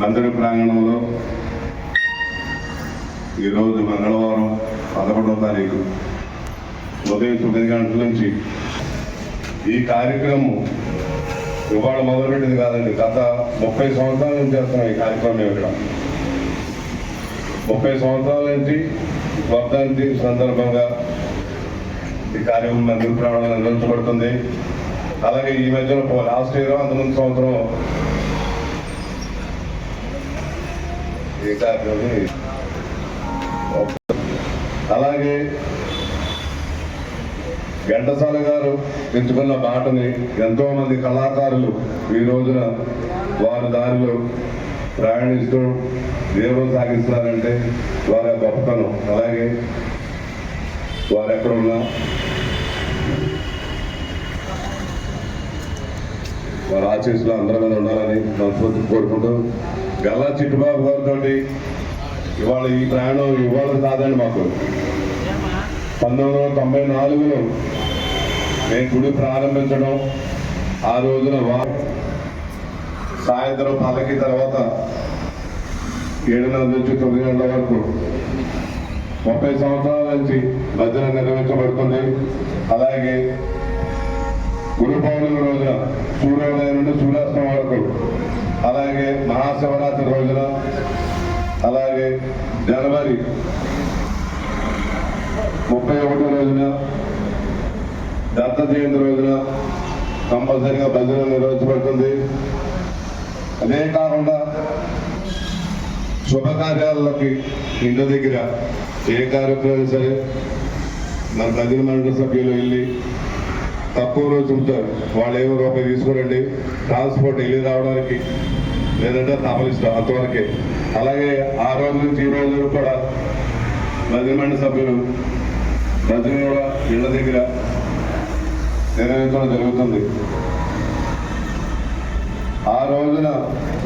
మందిర ప్రాంగణంలో ఈరోజు మంగళవారం 11వ తారీఖు ఉదయం 9 గంటల నుంచి ఈ కార్యక్రమం ఇవాళ మొదలుపెట్టింది కాదండి. గత 30 సంవత్సరాల నుంచి చేస్తున్నాం ఈ కార్యక్రమం. ఇక్కడ 30 సంవత్సరాల నుంచి వర్ధంతి సందర్భంగా ఈ కార్యక్రమం మందిర ప్రాంగణంలో నిర్వహించబడుతుంది. అలాగే ఈ మధ్యలో లాస్ట్ ఇయర్ అంతకుముందు సంవత్సరం ఈ కార్యక్రమం. అలాగే ఘంటసాల గారు ఎంచుకున్న బాటని ఎంతో మంది కళాకారులు ఈ రోజున వారి దారిలో ప్రయాణిస్తూ జీవనం సాగిస్తున్నారంటే వారి గొప్పతనం. అలాగే వారు ఎక్కడున్నా వారి ఆశీస్సులు అందరి మీద ఉండాలని మనస్ఫూర్తి కోరుకుంటూ, గల్లా చిట్టుబాబు గారితో ఇవాళ ఈ ప్రయాణం ఇవాళ కాదండి. మాకు 1994లో నేను గుడి ప్రారంభించడం, ఆ రోజున సాయంత్రం పల్లకి తర్వాత 7:30 నుంచి 9 గంటల వరకు 30 సంవత్సరాల నుంచి భజన నిర్వహించబడుతుంది. అలాగే గురు పౌర్ణమి రోజున సూర్యోదయం నుండి సూర్యాస్తం వరకు, అలాగే మహాశివరాత్రి రోజున, అలాగే జనవరి 31 రోజున, దత్త జయంతి రోజున కంపల్సరిగా భజన నిర్వహించబడుతుంది. అదే కాకుండా శుభకార్యాలకి ఇంటి దగ్గర ఏ కార్యక్రమం సరే మన భజన మండలి సభ్యులు వెళ్ళి తక్కువ రోజు ఉంటారు, వాళ్ళు ఏమో రూపాయి తీసుకురండి ట్రాన్స్పోర్ట్ వెళ్ళి రావడానికి, లేదంటే తపలిస్తాం అంతవరకే. అలాగే ఆ రోజు నుంచి ఈ రోజు కూడా భజన మండలి సభ్యులు భజన కూడా ఇళ్ల దగ్గర నిర్వహించడం జరుగుతుంది. ఆ రోజున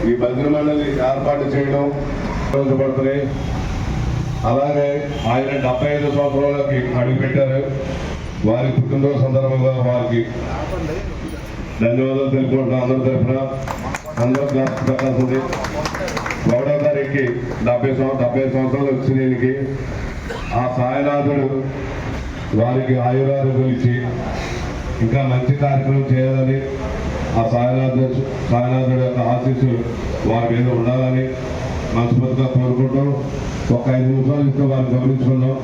ఈ భజన మండలి ఏర్పాటు చేయడం రోజు పడుతున్నాయి. అలాగే ఆయన 75 సంవత్సరాలకి అడుగుపెట్టారు. వారి పుట్టినరోజు సందర్భంగా వారికి ధన్యవాదాలు తెలుపుకుంటున్నాం. అందరి తరఫున అందరూ ప్రకాశింది 1వ తారీఖుకి 70 సంవత్సరాలు వచ్చింది. దీనికి ఆ సాయినాథుడు వారికి ఆయురారోగ్యం ఇచ్చి ఇంకా మంచి కార్యక్రమం చేయాలని, ఆ సాయినాథుడు యొక్క ఆశీస్సులు వారి మీద ఉండాలని మనస్ఫూర్తిగా కోరుకుంటూ ఒక 5 నిమిషాలు ఇస్తే వారిని గమనించుకున్నాం.